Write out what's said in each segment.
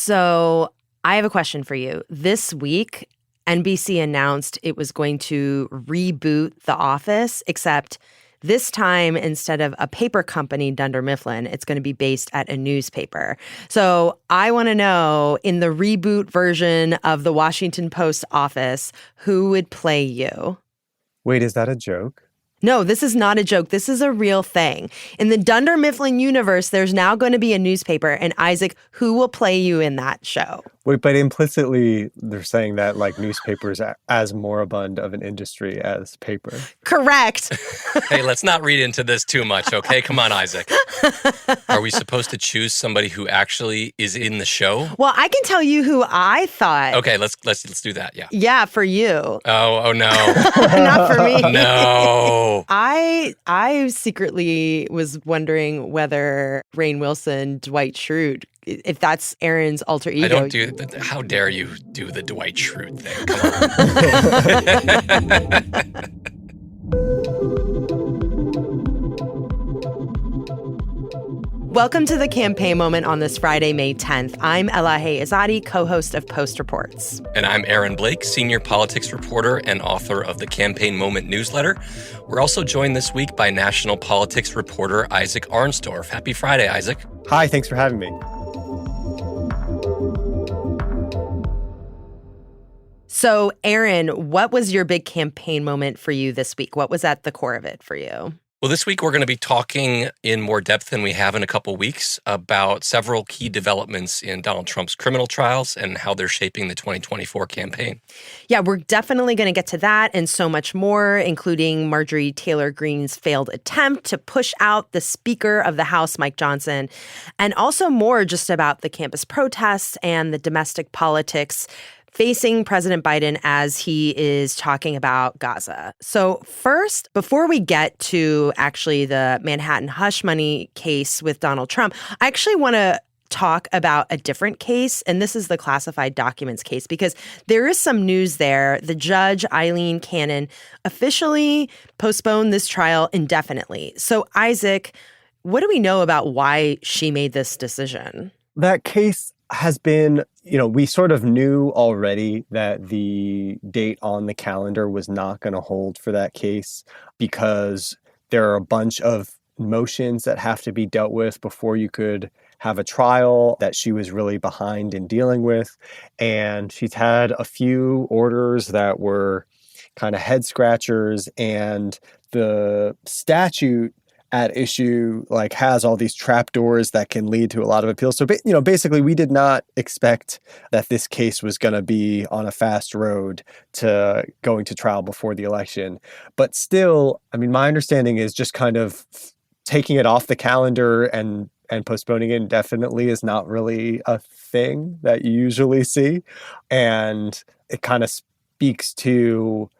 So I have a question for you. This week, NBC announced it was going to reboot The Office, except this time, instead of a paper company, Dunder Mifflin, it's going to be based at a newspaper. So I want to know, in the reboot version of the Washington Post Office, who would play you? Wait, is that a joke? No, this is not a joke. This is a real thing. In the Dunder Mifflin universe, there's now going to be a newspaper. And Isaac, who will play you in that show? Wait, but implicitly they're saying that like newspapers are as moribund of an industry as paper. Correct. Hey, let's not read into this too much, okay? Come on, Isaac. Are we supposed to choose somebody who actually is in the show? Well, I can tell you who I thought. Okay, let's do that. Yeah. Yeah, for you. Oh no. Not for me. No. I secretly was wondering whether Rainn Wilson, Dwight Schrute, if that's Aaron's alter ego. I don't do that. How dare you do the Dwight Schrute thing? Come on. Welcome to the campaign moment on this Friday, May 10th. I'm Elahe Izadi, co-host of Post Reports. And I'm Aaron Blake, senior politics reporter and author of the Campaign Moment newsletter. We're also joined this week by national politics reporter Isaac Arnsdorf. Happy Friday, Isaac. Hi, thanks for having me. So, Aaron, what was your big campaign moment for you this week? What was at the core of it for you? Well, this week we're going to be talking in more depth than we have in a couple weeks about several key developments in Donald Trump's criminal trials and how they're shaping the 2024 campaign. Yeah, we're definitely going to get to that and so much more, including Marjorie Taylor Greene's failed attempt to push out the Speaker of the House, Mike Johnson, and also more just about the campus protests and the domestic politics facing President Biden as he is talking about Gaza. So first, before we get to actually the Manhattan hush money case with Donald Trump, I actually want to talk about a different case, and this is the classified documents case, because there is some news there. The judge, Eileen Cannon, officially postponed this trial indefinitely. So Isaac, what do we know about why she made this decision? That case has been, we sort of knew already that the date on the calendar was not going to hold for that case because there are a bunch of motions that have to be dealt with before you could have a trial that she was really behind in dealing with. And she's had a few orders that were kind of head scratchers, and the statute at issue has all these trapdoors that can lead to a lot of appeals. So, basically we did not expect that this case was going to be on a fast road to going to trial before the election. But still, my understanding is just kind of taking it off the calendar and postponing it indefinitely is not really a thing that you usually see. And it kind of speaks to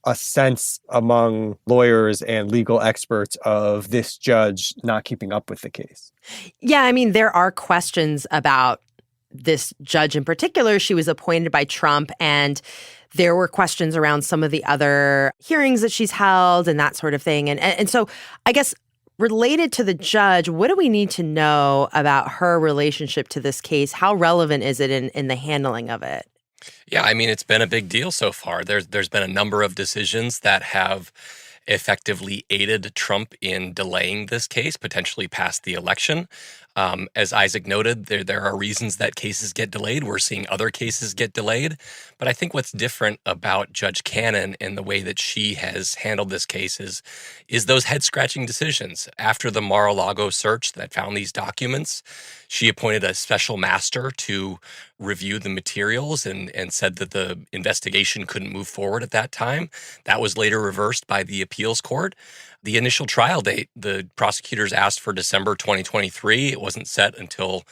a sense among lawyers and legal experts of this judge not keeping up with the case. Yeah, there are questions about this judge in particular. She was appointed by Trump, and there were questions around some of the other hearings that she's held and that sort of thing. And so I guess related to the judge, what do we need to know about her relationship to this case? How relevant is it in the handling of it? Yeah, it's been a big deal so far. There's been a number of decisions that have effectively aided Trump in delaying this case, potentially past the election. As Isaac noted, there are reasons that cases get delayed. We're seeing other cases get delayed. But I think what's different about Judge Cannon and the way that she has handled this case is those head-scratching decisions. After the Mar-a-Lago search that found these documents, she appointed a special master to review the materials and said that the investigation couldn't move forward at that time. That was later reversed by the appeals court. The initial trial date, the prosecutors asked for December 2023. It wasn't set until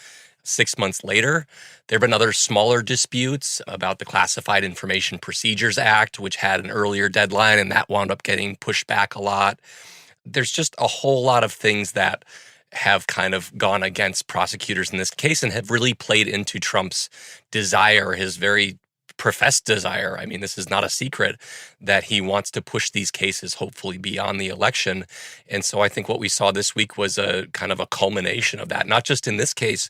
6 months later. There have been other smaller disputes about the Classified Information Procedures Act, which had an earlier deadline, and that wound up getting pushed back a lot. There's just a whole lot of things that have kind of gone against prosecutors in this case and have really played into Trump's desire, his very professed desire. This is not a secret that he wants to push these cases hopefully beyond the election. And so I think what we saw this week was a kind of a culmination of that, not just in this case,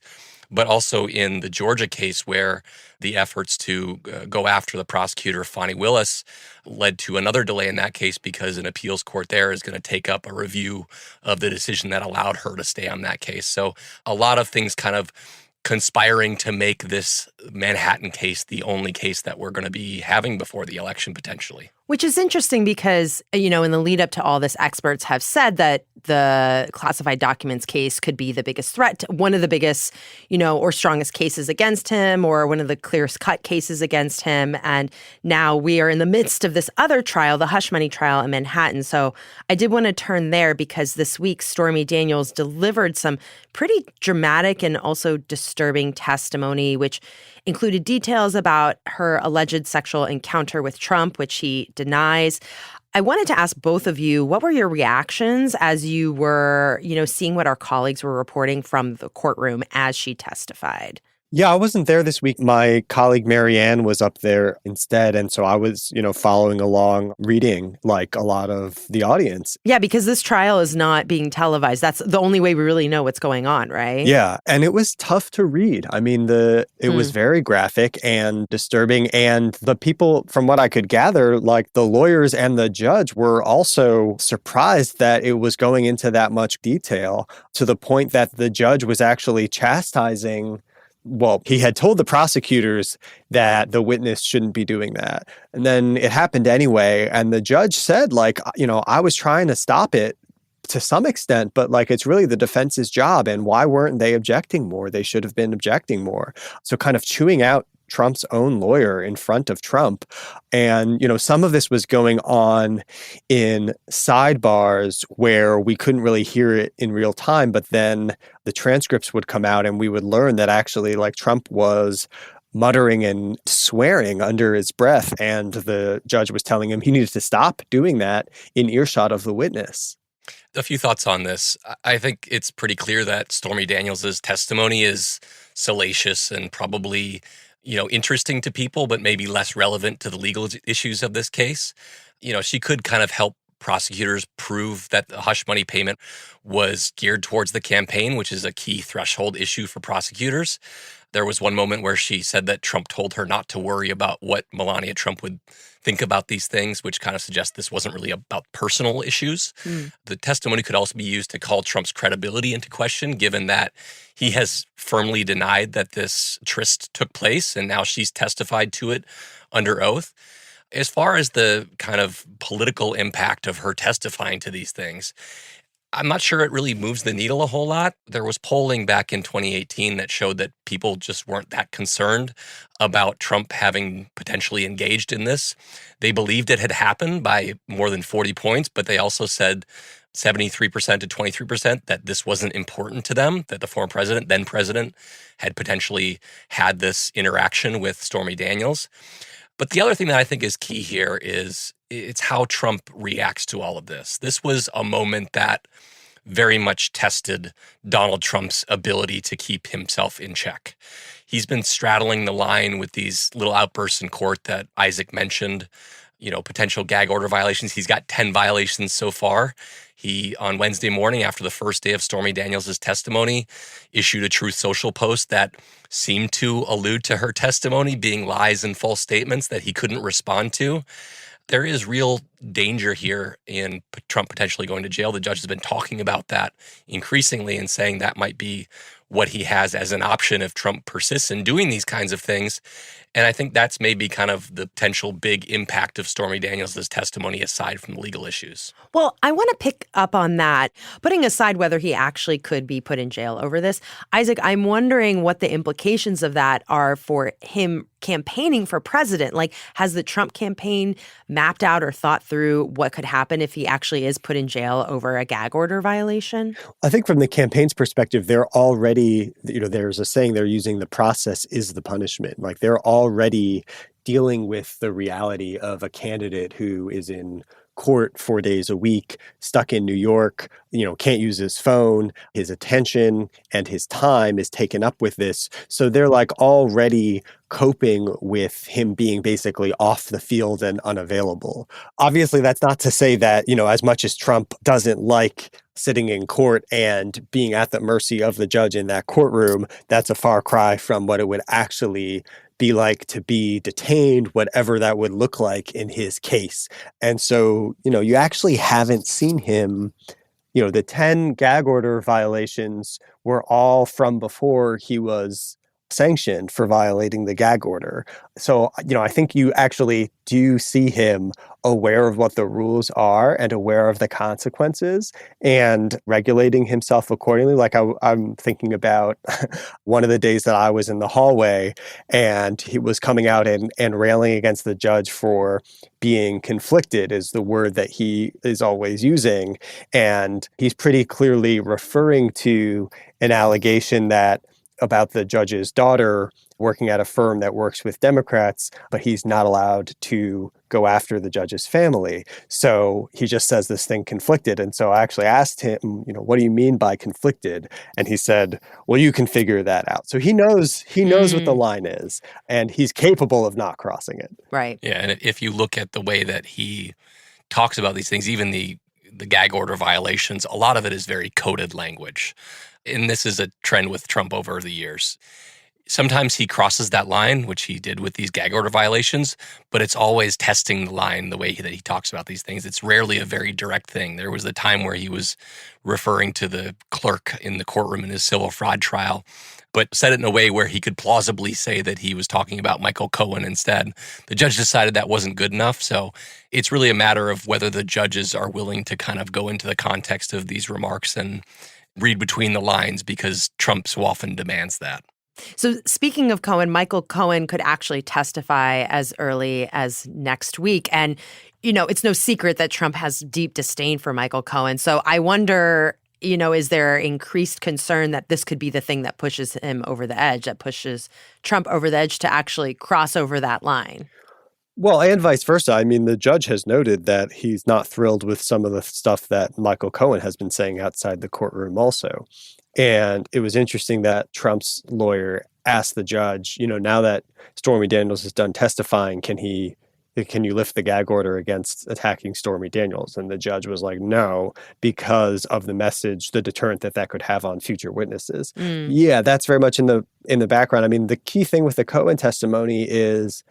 but also in the Georgia case where the efforts to go after the prosecutor, Fani Willis, led to another delay in that case because an appeals court there is going to take up a review of the decision that allowed her to stay on that case. So a lot of things kind of conspiring to make this Manhattan case the only case that we're going to be having before the election potentially. Which is interesting because, in the lead up to all this, experts have said that the classified documents case could be the biggest threat, one of the biggest, or strongest cases against him, or one of the clearest cut cases against him. And now we are in the midst of this other trial, the hush money trial in Manhattan. So I did want to turn there because this week, Stormy Daniels delivered some pretty dramatic and also disturbing testimony, which included details about her alleged sexual encounter with Trump, which he denies. I wanted to ask both of you, what were your reactions as you were, seeing what our colleagues were reporting from the courtroom as she testified? Yeah, I wasn't there this week. My colleague Marianne was up there instead. And so I was, following along, reading like a lot of the audience. Yeah, because this trial is not being televised. That's the only way we really know what's going on, right? Yeah. And it was tough to read. I mean, it was very graphic and disturbing. And the people, from what I could gather, like the lawyers and the judge were also surprised that it was going into that much detail, to the point that the judge was actually chastising. Well, he had told the prosecutors that the witness shouldn't be doing that. And then it happened anyway. And the judge said, I was trying to stop it to some extent, but it's really the defense's job. And why weren't they objecting more? They should have been objecting more. So kind of chewing out Trump's own lawyer in front of Trump. And, some of this was going on in sidebars where we couldn't really hear it in real time, but then the transcripts would come out and we would learn that actually Trump was muttering and swearing under his breath. And the judge was telling him he needed to stop doing that in earshot of the witness. A few thoughts on this. I think it's pretty clear that Stormy Daniels' testimony is salacious and probably interesting to people, but maybe less relevant to the legal issues of this case. She could kind of help prosecutors prove that the hush money payment was geared towards the campaign, which is a key threshold issue for prosecutors. There was one moment where she said that Trump told her not to worry about what Melania Trump would think about these things, which kind of suggests this wasn't really about personal issues. The testimony could also be used to call Trump's credibility into question, given that he has firmly denied that this tryst took place, and now she's testified to it under oath. As far as the kind of political impact of her testifying to these things, I'm not sure it really moves the needle a whole lot. There was polling back in 2018 that showed that people just weren't that concerned about Trump having potentially engaged in this. They believed it had happened by more than 40 points, but they also said 73% to 23% that this wasn't important to them, that the former then president, had potentially had this interaction with Stormy Daniels. But the other thing that I think is key here is it's how Trump reacts to all of this. This was a moment that very much tested Donald Trump's ability to keep himself in check. He's been straddling the line with these little outbursts in court that Isaac mentioned, potential gag order violations. He's got 10 violations so far. He, on Wednesday morning, after the first day of Stormy Daniels' testimony, issued a Truth Social post that seemed to allude to her testimony being lies and false statements that he couldn't respond to. There is real danger here in Trump potentially going to jail. The judge has been talking about that increasingly and saying that might be what he has as an option if Trump persists in doing these kinds of things. And I think that's maybe kind of the potential big impact of Stormy Daniels' testimony aside from the legal issues. Well, I want to pick up on that, putting aside whether he actually could be put in jail over this. Isaac, I'm wondering what the implications of that are for him campaigning for president. Has the Trump campaign mapped out or thought through what could happen if he actually is put in jail over a gag order violation? I think from the campaign's perspective, they're already, there's a saying, they're using the process is the punishment. They're already dealing with the reality of a candidate who is in court 4 days a week, stuck in New York, can't use his phone, his attention and his time is taken up with this. So they're already coping with him being basically off the field and unavailable. Obviously, that's not to say that, as much as Trump doesn't like sitting in court and being at the mercy of the judge in that courtroom, that's a far cry from what it would actually be like to be detained, whatever that would look like in his case. And so, you actually haven't seen him. The 10 gag order violations were all from before he was sanctioned for violating the gag order. So, I think you actually do see him aware of what the rules are and aware of the consequences and regulating himself accordingly. Like I'm thinking about one of the days that I was in the hallway and he was coming out and railing against the judge for being conflicted is the word that he is always using. And he's pretty clearly referring to an allegation that about the judge's daughter working at a firm that works with Democrats, but he's not allowed to go after the judge's family. So he just says this thing conflicted. And so I actually asked him, what do you mean by conflicted? And he said, well, you can figure that out. So he knows what the line is, and he's capable of not crossing it. Right. Yeah, and if you look at the way that he talks about these things, even the gag order violations, a lot of it is very coded language. And this is a trend with Trump over the years. Sometimes he crosses that line, which he did with these gag order violations, but it's always testing the line the way that he talks about these things. It's rarely a very direct thing. There was a time where he was referring to the clerk in the courtroom in his civil fraud trial, but said it in a way where he could plausibly say that he was talking about Michael Cohen instead. The judge decided that wasn't good enough, so it's really a matter of whether the judges are willing to kind of go into the context of these remarks and read between the lines, because Trump so often demands that. So speaking of Cohen, Michael Cohen could actually testify as early as next week. And, it's no secret that Trump has deep disdain for Michael Cohen. So I wonder, is there increased concern that this could be the thing that pushes him over the edge, that pushes Trump over the edge to actually cross over that line? Well, and vice versa. I mean, the judge has noted that he's not thrilled with some of the stuff that Michael Cohen has been saying outside the courtroom also. And it was interesting that Trump's lawyer asked the judge, now that Stormy Daniels is done testifying, can you lift the gag order against attacking Stormy Daniels? And the judge was like, no, because of the message, the deterrent that could have on future witnesses. Yeah, that's very much in the background. I mean, the key thing with the Cohen testimony is,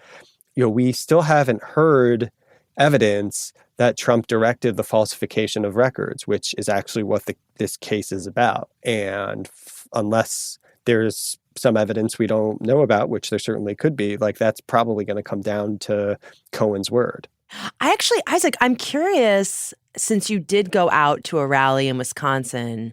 we still haven't heard evidence that Trump directed the falsification of records, which is actually what this case is about. And unless there's some evidence we don't know about, which there certainly could be, that's probably going to come down to Cohen's word. Isaac, I'm curious, since you did go out to a rally in Wisconsin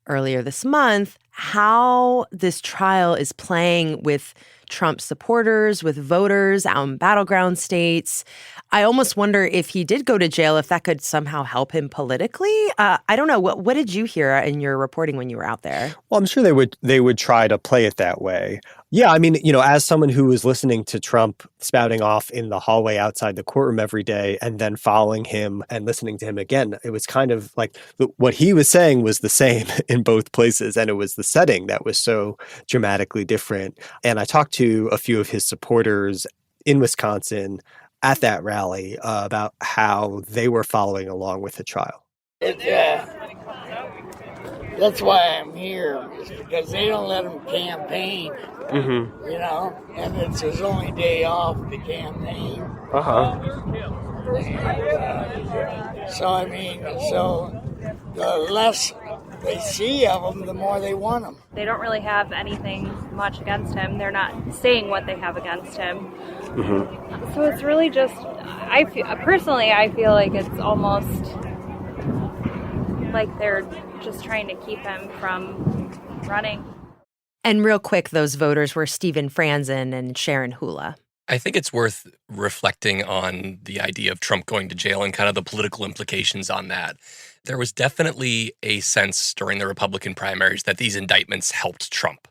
earlier this month, how this trial is playing with Trump supporters, with voters out in battleground states. I almost wonder if he did go to jail, if that could somehow help him politically. I don't know. What did you hear in your reporting when you were out there? Well, I'm sure they would try to play it that way. Yeah, I mean, as someone who was listening to Trump spouting off in the hallway outside the courtroom every day and then following him and listening to him again, it was kind of like what he was saying was the same in both places. And it was the setting that was so dramatically different. And I talked to a few of his supporters in Wisconsin at that rally about how they were following along with the trial. That's why I'm here, is because they don't let them campaign, and it's his only day off to campaign. So the less they see of him, the more they want him. They don't really have anything much against him. They're not saying what they have against him. So it's really just, I feel like it's almost like they're just trying to keep him from running. And real quick, those voters were Stephen Franzen and Sharon Hula. I think it's worth reflecting on the idea of Trump going to jail and kind of the political implications on that. There was definitely a sense during the Republican primaries that these indictments helped Trump.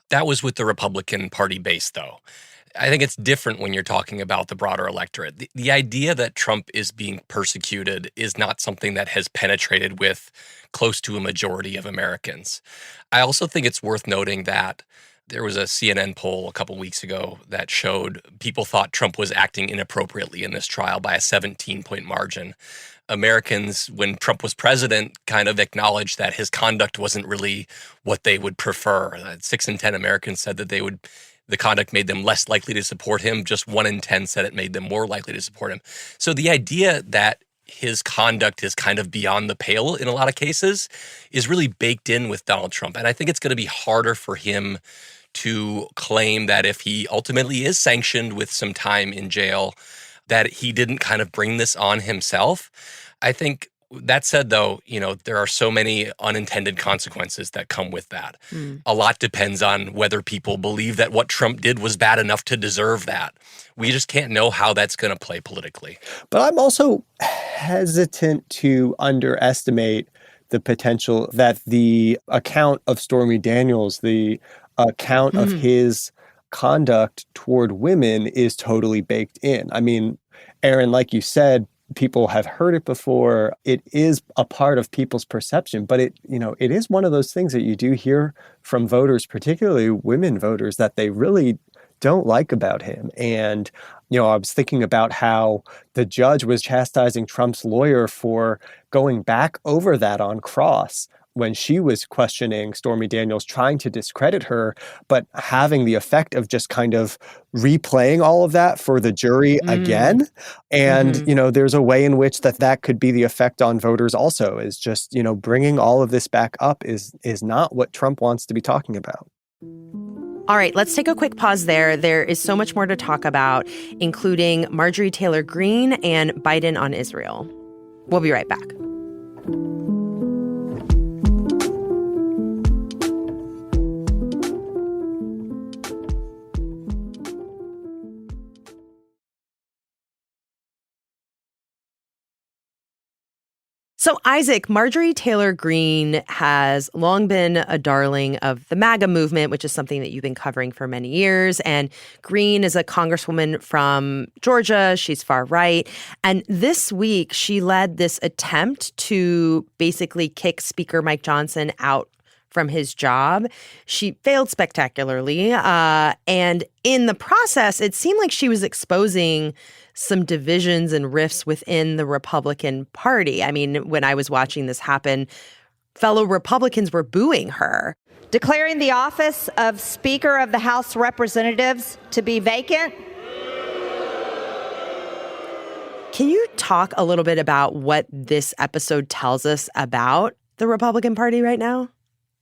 That was with the Republican Party base, though. I think it's different when you're talking about the broader electorate. The idea that Trump is being persecuted is not something that has penetrated with close to a majority of Americans. I also think it's worth noting that there was a CNN poll a couple weeks ago that showed people thought Trump was acting inappropriately in this trial by a 17-point margin. Americans, when Trump was president, kind of acknowledged that his conduct wasn't really what they would prefer. 6 in 10 Americans said that the conduct made them less likely to support him. Just 1 in 10 said it made them more likely to support him. So the idea that his conduct is kind of beyond the pale in a lot of cases is really baked in with Donald Trump. And I think it's going to be harder for him to claim that if he ultimately is sanctioned with some time in jail, that he didn't kind of bring this on himself. I think that said, though, there are so many unintended consequences that come with that. A lot depends on whether people believe that what Trump did was bad enough to deserve that. We just can't know how that's going to play politically. But I'm also hesitant to underestimate the potential that the account of Stormy Daniels, the account of his conduct toward women is totally baked in. I mean, Aaron, like you said, people have heard it before. It is a part of people's perception, but it is one of those things that you do hear from voters, particularly women voters, that they really don't like about him. And, I was thinking about how the judge was chastising Trump's lawyer for going back over that on cross when she was questioning Stormy Daniels, trying to discredit her, but having the effect of just kind of replaying all of that for the jury again. And, there's a way in which that could be the effect on voters also, is just, bringing all of this back up is not what Trump wants to be talking about. All right, let's take a quick pause there. There is so much more to talk about, including Marjorie Taylor Greene and Biden on Israel. We'll be right back. So, Isaac, Marjorie Taylor Greene has long been a darling of the MAGA movement, which is something that you've been covering for many years. And Greene is a congresswoman from Georgia. She's far right. And this week, she led this attempt to basically kick Speaker Mike Johnson out from his job. She failed spectacularly. And in the process, it seemed like she was exposing some divisions and rifts within the Republican Party. I mean, when I was watching this happen, fellow Republicans were booing her. Declaring the office of Speaker of the House of Representatives to be vacant. Can you talk a little bit about what this episode tells us about the Republican Party right now?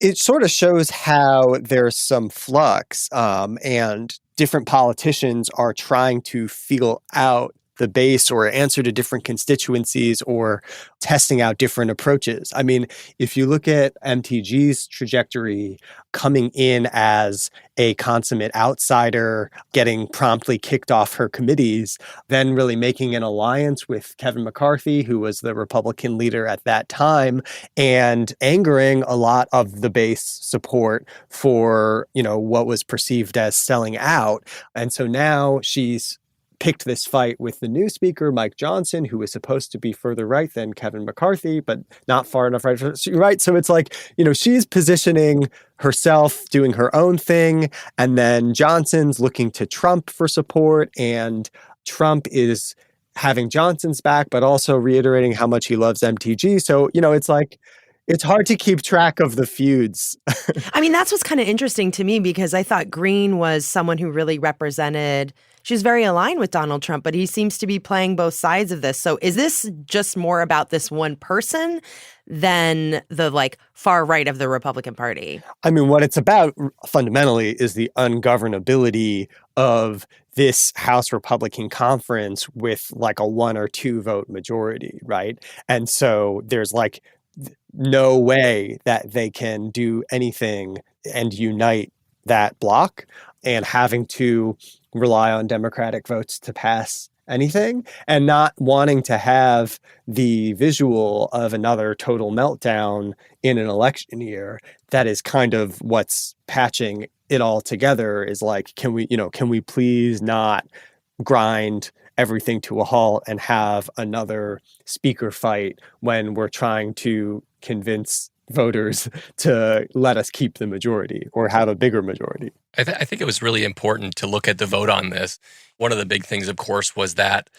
It sort of shows how there's some flux, and different politicians are trying to feel out the base or answer to different constituencies or testing out different approaches. I mean, if you look at MTG's trajectory, coming in as a consummate outsider, getting promptly kicked off her committees, then really making an alliance with Kevin McCarthy, who was the Republican leader at that time, and angering a lot of the base support for, what was perceived as selling out. And so now she's picked this fight with the new speaker, Mike Johnson, who is supposed to be further right than Kevin McCarthy, but not far enough right. So it's like, she's positioning herself, doing her own thing, and then Johnson's looking to Trump for support, and Trump is having Johnson's back, but also reiterating how much he loves MTG. So, it's like, it's hard to keep track of the feuds. I mean, that's what's kind of interesting to me, because I thought Greene was someone who really represented, she was very aligned with Donald Trump, but he seems to be playing both sides of this. So is this just more about this one person than the far right of the Republican Party? I mean, what it's about fundamentally is the ungovernability of this House Republican conference with a 1 or 2 vote majority, right? And so there's no way that they can do anything and unite that block, and having to rely on Democratic votes to pass anything, and not wanting to have the visual of another total meltdown in an election year. That is kind of what's patching it all together, is can we please not grind everything to a halt and have another speaker fight when we're trying to convince voters to let us keep the majority or have a bigger majority. I think it was really important to look at the vote on this. One of the big things, of course, was that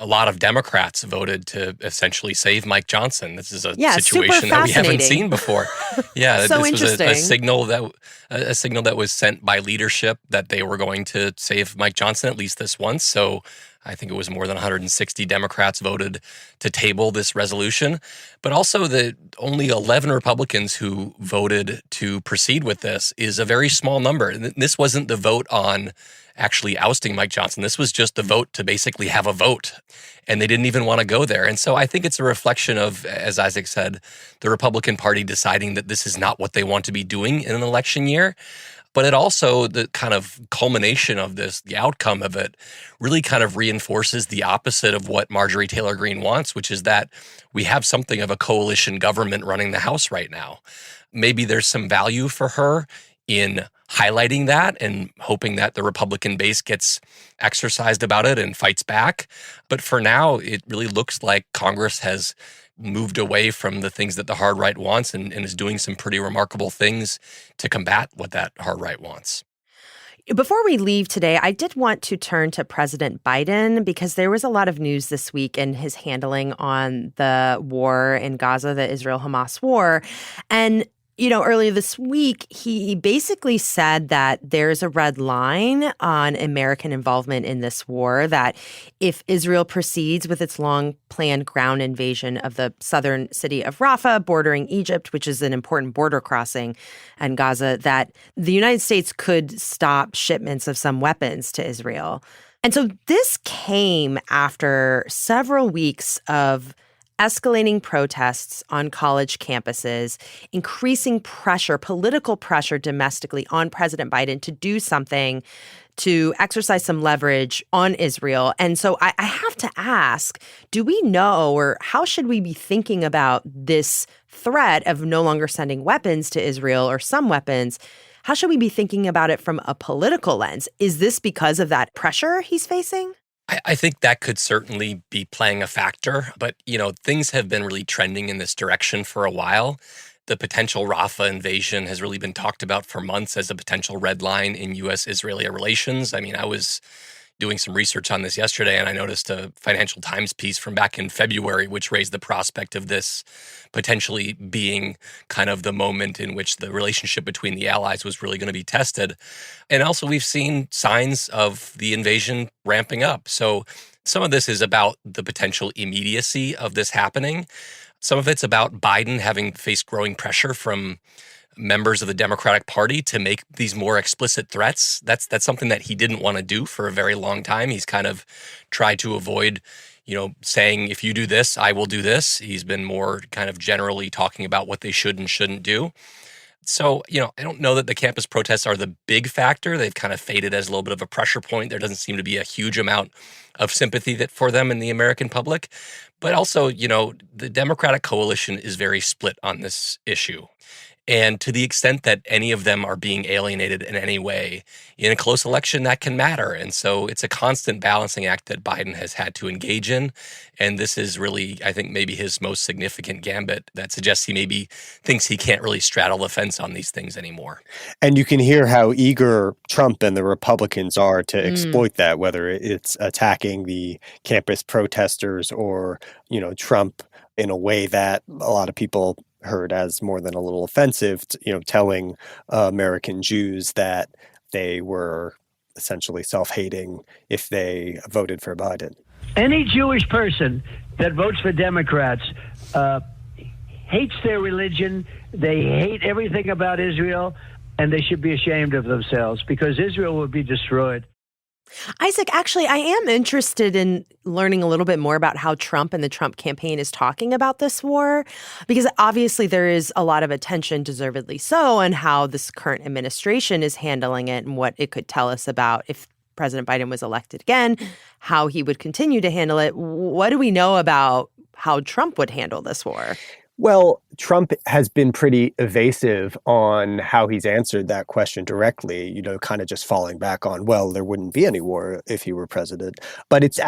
a lot of Democrats voted to essentially save Mike Johnson. This is a Yeah, situation that we haven't seen before. Yeah, So this was interesting. a signal that was sent by leadership that they were going to save Mike Johnson at least this once. So I think it was more than 160 Democrats voted to table this resolution, but also the only 11 Republicans who voted to proceed with this is a very small number. This wasn't the vote on actually ousting Mike Johnson. This was just the vote to basically have a vote, and they didn't even want to go there. And so I think it's a reflection of, as Isaac said, the Republican Party deciding that this is not what they want to be doing in an election year. But it also, the kind of culmination of this, the outcome of it, really kind of reinforces the opposite of what Marjorie Taylor Greene wants, which is that we have something of a coalition government running the House right now. Maybe there's some value for her in highlighting that and hoping that the Republican base gets exercised about it and fights back. But for now, it really looks like Congress has moved away from the things that the hard right wants and is doing some pretty remarkable things to combat what that hard right wants. Before we leave today, I did want to turn to President Biden because there was a lot of news this week in his handling on the war in Gaza, the Israel-Hamas war. And earlier this week, he basically said that there's a red line on American involvement in this war, that if Israel proceeds with its long-planned ground invasion of the southern city of Rafah, bordering Egypt, which is an important border crossing, and Gaza, that the United States could stop shipments of some weapons to Israel. And so this came after several weeks of escalating protests on college campuses, increasing pressure, political pressure domestically on President Biden to do something to exercise some leverage on Israel. And so I have to ask, do we know, or how should we be thinking about this threat of no longer sending weapons to Israel, or some weapons? How should we be thinking about it from a political lens? Is this because of that pressure he's facing? I think that could certainly be playing a factor, but things have been really trending in this direction for a while. The potential Rafah invasion has really been talked about for months as a potential red line in U.S.-Israeli relations. I mean, I was doing some research on this yesterday, and I noticed a Financial Times piece from back in February, which raised the prospect of this potentially being kind of the moment in which the relationship between the allies was really going to be tested. And also, we've seen signs of the invasion ramping up. So some of this is about the potential immediacy of this happening. Some of it's about Biden having faced growing pressure from members of the Democratic Party to make these more explicit threats. That's something that he didn't want to do for a very long time. He's kind of tried to avoid, saying, if you do this, I will do this. He's been more kind of generally talking about what they should and shouldn't do. So, I don't know that the campus protests are the big factor. They've kind of faded as a little bit of a pressure point. There doesn't seem to be a huge amount of sympathy for them in the American public. But also, the Democratic coalition is very split on this issue. And to the extent that any of them are being alienated in any way, in a close election, that can matter. And so it's a constant balancing act that Biden has had to engage in. And this is really, I think, maybe his most significant gambit that suggests he maybe thinks he can't really straddle the fence on these things anymore. And you can hear how eager Trump and the Republicans are to exploit that, whether it's attacking the campus protesters or, Trump in a way that a lot of people heard as more than a little offensive, telling American Jews that they were essentially self-hating if they voted for Biden. Any Jewish person that votes for Democrats hates their religion, they hate everything about Israel, and they should be ashamed of themselves because Israel would be destroyed. Isaac, actually, I am interested in learning a little bit more about how Trump and the Trump campaign is talking about this war, because obviously there is a lot of attention, deservedly so, on how this current administration is handling it and what it could tell us about if President Biden was elected again, how he would continue to handle it. What do we know about how Trump would handle this war? Well, Trump has been pretty evasive on how he's answered that question directly, kind of just falling back on, well, there wouldn't be any war if he were president. But it's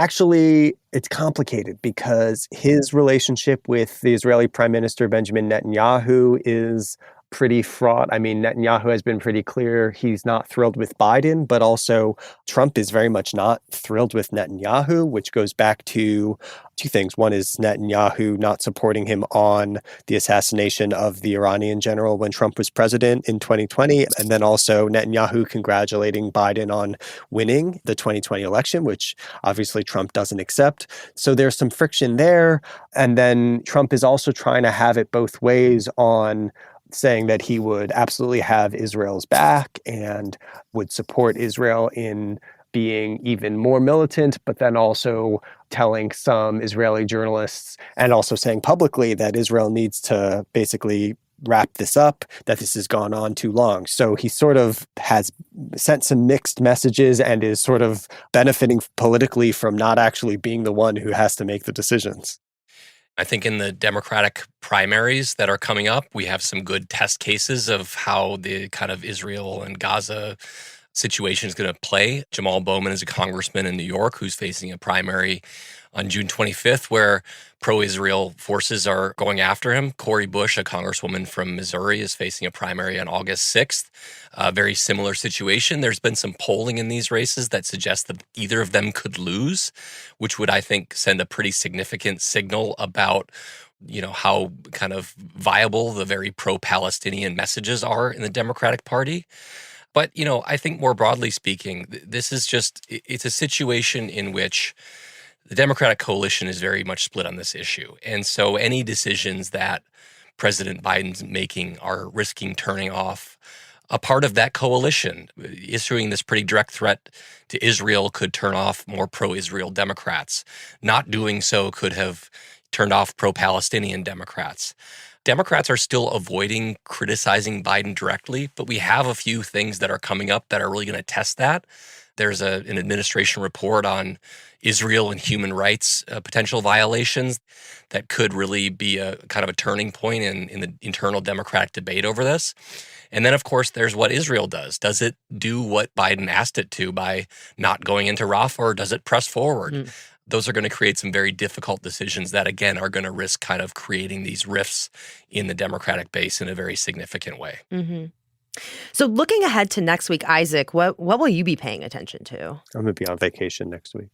complicated because his relationship with the Israeli Prime Minister Benjamin Netanyahu is pretty fraught. I mean, Netanyahu has been pretty clear he's not thrilled with Biden, but also Trump is very much not thrilled with Netanyahu, which goes back to two things. One is Netanyahu not supporting him on the assassination of the Iranian general when Trump was president in 2020, and then also Netanyahu congratulating Biden on winning the 2020 election, which obviously Trump doesn't accept. So there's some friction there. And then Trump is also trying to have it both ways on saying that he would absolutely have Israel's back and would support Israel in being even more militant, but then also telling some Israeli journalists and also saying publicly that Israel needs to basically wrap this up, that this has gone on too long. So he sort of has sent some mixed messages and is sort of benefiting politically from not actually being the one who has to make the decisions. I think in the Democratic primaries that are coming up, we have some good test cases of how the kind of Israel and Gaza situation is going to play. Jamal Bowman is a congressman in New York who's facing a primary on June 25th where pro-Israel forces are going after him. Cori Bush, a congresswoman from Missouri, is facing a primary on August 6th. A very similar situation. There's been some polling in these races that suggests that either of them could lose, which would, I think, send a pretty significant signal about how kind of viable the very pro-Palestinian messages are in the Democratic Party. But, I think more broadly speaking, this is it's a situation in which the Democratic coalition is very much split on this issue. And so any decisions that President Biden's making are risking turning off a part of that coalition. Issuing this pretty direct threat to Israel could turn off more pro-Israel Democrats. Not doing so could have turned off pro-Palestinian Democrats. Democrats are still avoiding criticizing Biden directly, but we have a few things that are coming up that are really going to test that. There's an administration report on Israel and human rights potential violations that could really be a kind of a turning point in the internal Democratic debate over this. And then, of course, there's what Israel does. Does it do what Biden asked it to by not going into Rafah, or does it press forward? Those are going to create some very difficult decisions that, again, are going to risk kind of creating these rifts in the Democratic base in a very significant way. Mm-hmm. So looking ahead to next week, Isaac, what will you be paying attention to? I'm going to be on vacation next week.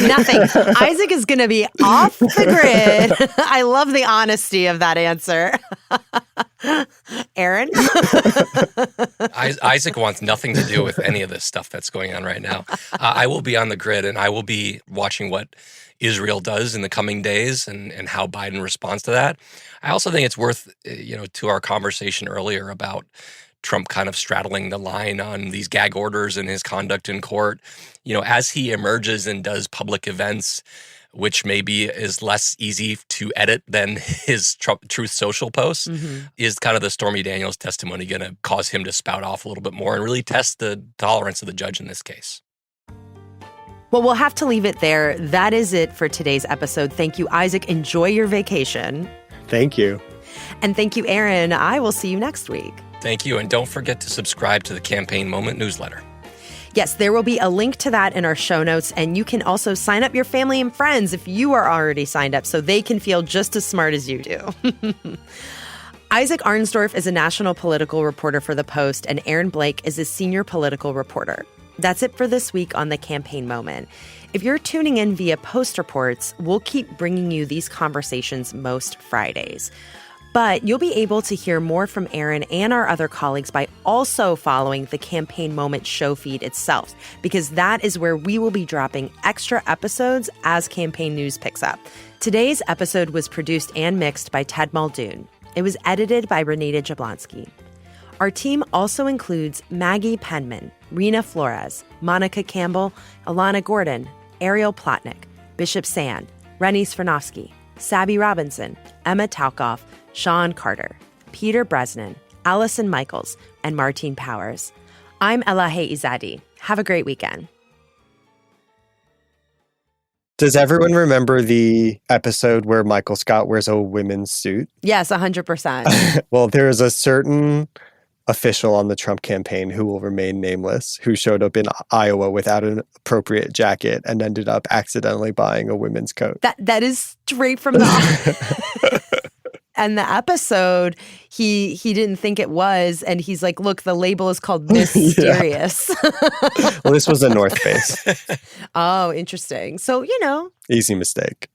Nothing. Isaac is going to be off the grid. I love the honesty of that answer. Aaron? Isaac wants nothing to do with any of this stuff that's going on right now. I will be on the grid, and I will be watching what Israel does in the coming days and how Biden responds to that. I also think it's worth, to our conversation earlier about Trump kind of straddling the line on these gag orders and his conduct in court. As he emerges and does public events, which maybe is less easy to edit than his Truth Social posts, is kind of the Stormy Daniels testimony going to cause him to spout off a little bit more and really test the tolerance of the judge in this case? Well, we'll have to leave it there. That is it for today's episode. Thank you, Isaac. Enjoy your vacation. Thank you. And thank you, Aaron. I will see you next week. Thank you. And don't forget to subscribe to the Campaign Moment newsletter. Yes, there will be a link to that in our show notes. And you can also sign up your family and friends if you are already signed up so they can feel just as smart as you do. Isaac Arnsdorf is a national political reporter for The Post, and Aaron Blake is a senior political reporter. That's it for this week on The Campaign Moment. If you're tuning in via Post Reports, we'll keep bringing you these conversations most Fridays. But you'll be able to hear more from Aaron and our other colleagues by also following the Campaign Moment show feed itself, because that is where we will be dropping extra episodes as campaign news picks up. Today's episode was produced and mixed by Ted Muldoon. It was edited by Renata Jablonski. Our team also includes Maggie Penman, Rena Flores, Monica Campbell, Alana Gordon, Ariel Plotnick, Bishop Sand, Rennie Svirnovsky, Sabby Robinson, Emma Talkoff, Sean Carter, Peter Bresnan, Allison Michaels, and Martine Powers. I'm Elahe Izadi. Have a great weekend. Does everyone remember the episode where Michael Scott wears a women's suit? Yes, 100%. Well, there is a certain official on the Trump campaign who will remain nameless who showed up in Iowa without an appropriate jacket and ended up accidentally buying a women's coat. That is straight from the And the episode, he didn't think it was, and he's like, "Look, the label is called Mysterious." Well, this was a North Face. Oh, interesting. So Easy mistake.